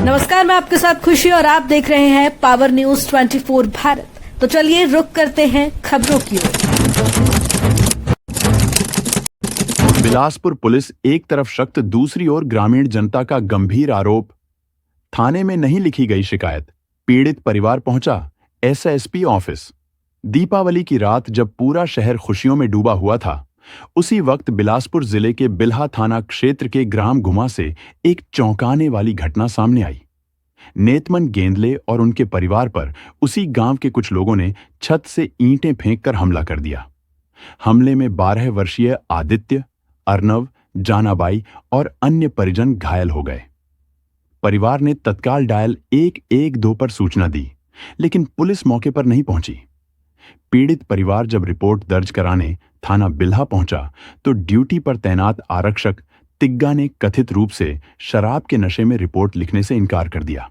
नमस्कार, मैं आपके साथ खुशी और आप देख रहे हैं पावर न्यूज 24 भारत। तो चलिए रुक करते हैं खबरों की ओर। बिलासपुर पुलिस एक तरफ शख्स, दूसरी ओर ग्रामीण जनता का गंभीर आरोप। थाने में नहीं लिखी गई शिकायत, पीड़ित परिवार पहुंचा एसएसपी ऑफिस। दीपावली की रात जब पूरा शहर खुशियों में डूबा हुआ था, उसी वक्त बिलासपुर जिले के बिल्हा थाना क्षेत्र के ग्राम घुमा से एक चौंकाने वाली घटना सामने आई। नेतमन गेंदले और उनके परिवार पर उसी गांव के कुछ लोगों ने छत से ईंटें फेंककर हमला कर दिया। हमले में 12 वर्षीय आदित्य, अर्नव, जानाबाई और अन्य परिजन घायल हो गए। परिवार ने तत्काल डायल 112 पर सूचना दी, लेकिन पुलिस मौके पर नहीं पहुंची। पीड़ित परिवार जब रिपोर्ट दर्ज कराने थाना बिल्हा पहुंचा तो ड्यूटी पर तैनात आरक्षक तिग्गा ने कथित रूप से शराब के नशे में रिपोर्ट लिखने से इनकार कर दिया।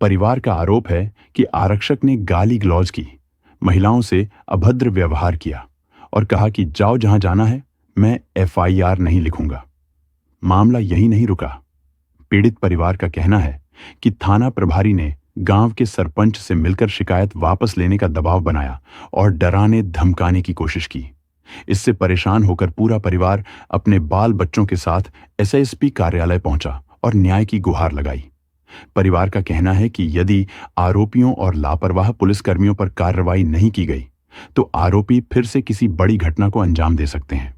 परिवार का आरोप है कि आरक्षक ने गाली गलौज की, महिलाओं से अभद्र व्यवहार किया और कहा कि जाओ जहां जाना है, मैं एफआईआर नहीं लिखूंगा। मामला यहीं नहीं रुका। पीड़ित परिवार का कहना है कि थाना प्रभारी ने गांव के सरपंच से मिलकर शिकायत वापस लेने का दबाव बनाया और डराने धमकाने की कोशिश की। इससे परेशान होकर पूरा परिवार अपने बाल बच्चों के साथ एसएसपी कार्यालय पहुंचा और न्याय की गुहार लगाई। परिवार का कहना है कि यदि आरोपियों और लापरवाह पुलिसकर्मियों पर कार्रवाई नहीं की गई तो आरोपी फिर से किसी बड़ी घटना को अंजाम दे सकते हैं।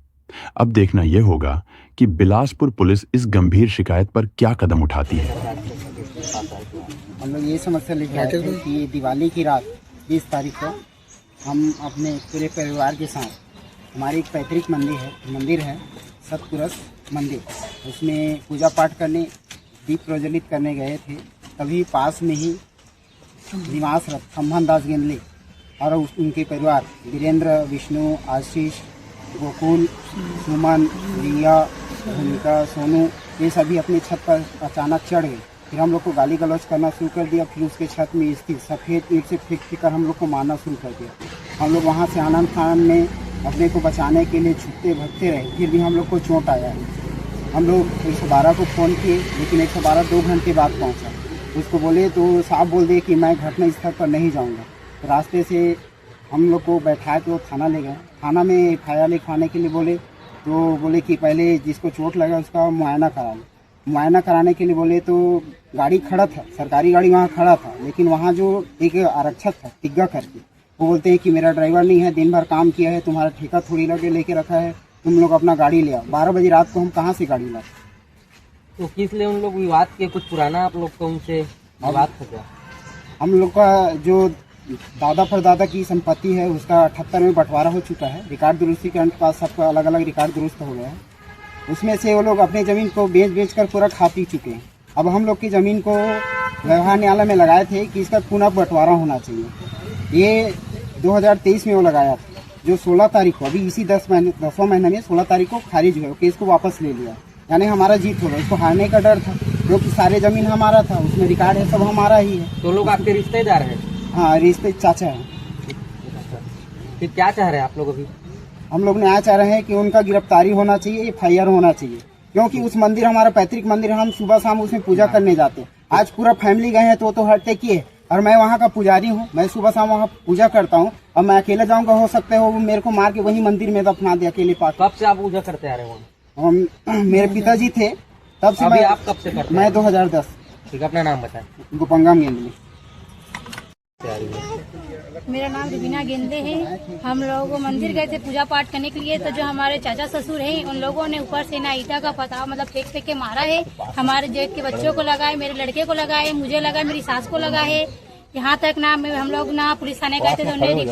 अब देखना यह होगा कि बिलासपुर पुलिस इस गंभीर शिकायत पर क्या कदम उठाती है। हम लोग ये समस्या लेके आए थे कि दिवाली की रात 20 तारीख को हम अपने पूरे परिवार के साथ हमारी एक पैतृक मंदिर है सतपुरस मंदिर, उसमें पूजा पाठ करने, दीप प्रज्वलित करने गए थे। तभी पास में ही निवासरत खम्भन दास गेंदले और उनके परिवार वीरेंद्र, विष्णु, आशीष, गोकुल, सुमन, रिया, भूमिका, सोनू, ये सभी अपनी छत पर अचानक चढ़ गए। फिर हम लोग को गाली गलौज करना शुरू कर दिया। फिर उसके छत में स्थित सफ़ेद ईंट से फेंक कर हम लोग को मारना शुरू कर दिया। हम लोग वहाँ से आनंद खान में अपने को बचाने के लिए छुपते भगते रहे, फिर भी हम लोग को चोट आया। हम लोग 112 को फ़ोन किए, लेकिन 112 2 घंटे बाद पहुँचा। उसको बोले तो साहब बोल दिए कि मैं घटना स्थल पर नहीं जाऊँगा। तो रास्ते से हम लोग को बैठा के वो थाना ले गए। थाना में एफआईआर लिखवाने के लिए बोले तो बोले कि पहले जिसको चोट लगा उसका मुआयना करा लो। मुआयना कराने के लिए बोले तो गाड़ी खड़ा था, सरकारी गाड़ी वहाँ खड़ा था, लेकिन वहाँ जो एक आरक्षक था तिग्गा करके, वो बोलते हैं कि मेरा ड्राइवर नहीं है, दिन भर काम किया है, तुम्हारा ठेका थोड़ी लगे लेके रखा है, तुम लोग अपना गाड़ी ले आओ। 12 बजे रात को हम कहाँ से गाड़ी लाते? तो किस लिए उन लोग विवाद के कुछ पुराना आप लोग को उनसे विवाद था क्या? हम लोग का जो दादा परदादा की संपत्ति है उसका 78 में बंटवारा हो चुका है। रिकॉर्ड दुरुस्ती के पास सबका अलग अलग रिकॉर्ड दुरुस्त हो गया है। उसमें से वो लोग अपनी ज़मीन को बेच कर पूरा खा पी चुके हैं। अब हम लोग की ज़मीन को व्यवहार न्यायालय में लगाए थे कि इसका पुनः बंटवारा होना चाहिए। ये 2023 में वो लगाया था, जो 16 तारीख को, अभी इसी 10वां महीने में 16 तारीख को खारिज हुआ, केस को वापस ले लिया। यानी हमारा जीत होगा। उसको हारने का डर था, क्योंकि सारे ज़मीन हमारा था, उसमें रिकॉर्ड है सब हमारा ही है। तो लोग आपके रिश्तेदार हैं? हाँ, रिश्ते चाचा हैं। फिर क्या चाह रहे हैं आप लोग अभी? हम लोग न्याय चाह रहे हैं कि उनका गिरफ्तारी होना चाहिए, एफआईआर होना चाहिए, क्योंकि उस मंदिर हमारा पैतृक मंदिर है। हम सुबह शाम उसमें पूजा करने जाते हैं। आज पूरा फैमिली गए हैं तो हटते किए, और मैं वहाँ का पुजारी हूँ। मैं सुबह शाम वहाँ पूजा करता हूँ। अब मैं अकेले जाऊँगा, हो सकता है वो मेरे को मार के वही मंदिर में दफना दे अकेले पास। कब से आप पूजा करते आ रहे हैं वहाँ? मेरे पिताजी थे तब से। अभी आप कब से करते हैं? मैं 2010। ठीक, अपना नाम बताएं। गोपंगम गेंदले। मेरा नाम रुबीना गेंदे है। हम लोग मंदिर गए थे पूजा पाठ करने के लिए, तो जो हमारे चाचा ससुर हैं उन लोगों ने ऊपर से ना ईटा का पता मतलब फेंक के मारा है। हमारे जेठ के बच्चों को लगाए, मेरे लड़के को लगाए, मुझे लगा, मेरी सास को लगा है। यहाँ तक ना हम लोग ना पुलिस थाने गए थे तो उन्होंने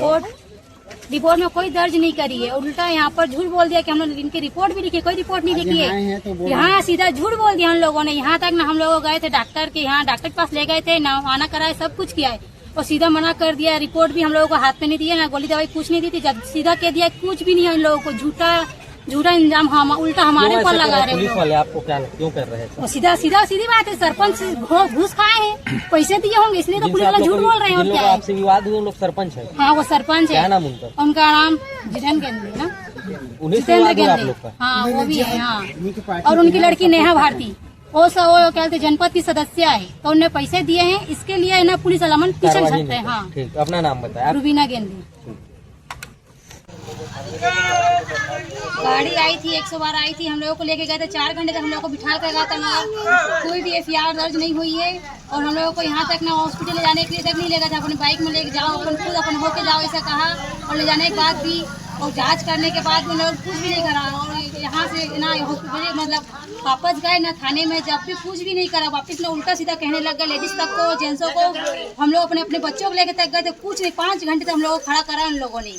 रिपोर्ट में कोई दर्ज नहीं करी है। उल्टा यहाँ पर झूठ बोल दिया कि हम लोग इनकी रिपोर्ट भी लिखी, कोई रिपोर्ट नहीं लिखी है। यहाँ सीधा झूठ बोल दिया उन लोगों ने। यहाँ तक ना हम लोग गए थे डॉक्टर के यहाँ, डॉक्टर के पास ले गए थे, ना आना कराए, सब कुछ किया है, और सीधा मना कर दिया। रिपोर्ट भी हम लोगों को हाथ में नहीं दिया, ना गोली दवाई कुछ नहीं दी थी। जब सीधा कह दिया कुछ भी नहीं है। इन लोगों को झूठा इंजाम उल्टा हमारे ऊपर लगा रहे हैं। पुलिस वाले आपको क्यों कर रहे हैं? सीधी बात है, सरपंच घूस खाए हैं, पैसे दिए होंगे, इसलिए तो पुलिस वाले झूठ बोल रहे हैं। और क्या है? आपसे विवाद हुए, लोग सरपंच है? हाँ, वो सरपंच है। क्या नाम उनका? उनका नाम जितेंद्र गेंदले ना, जितेंद्र गेंदले। हाँ, वो भी है। हाँ, और उनकी लड़की नेहा भारती। वो सब वो क्या कहते हैं, जनपद की सदस्य है, तो उन्होंने पैसे दिए हैं, इसके लिए ना पुलिस अलामन पीछे कार्रवाई सकते हैं। नहीं। हाँ, ठीक, अपना नाम बताया। रुबीना गेंदे। गाड़ी आई थी 112 आई थी, हम लोगों को लेके गए थे, 4 घंटे तक हम लोगों को बिठा कर गया था, मगर कोई भी FIR दर्ज नहीं हुई है। और हम लोगों को यहाँ तक ना हॉस्पिटल ले जाने के लिए तक नहीं लेगा था, अपने बाइक में लेके जाओ, अपन खुद अपन होके जाओ ऐसा कहा। और ले जाने के बाद भी और जांच करने के बाद भी लोग कुछ भी नहीं करा। और यहाँ से ना हॉस्पिटल मतलब वापस गए ना थाने में, जब भी कुछ भी नहीं करा, वापस ना उल्टा सीधा कहने लग गए लेडीज तक को, जेंट्सों को। हम लोग अपने अपने बच्चों को लेके तक गए थे, कुछ नहीं, 5 घंटे तक हम लोगों को खड़ा करा उन लोगों ने।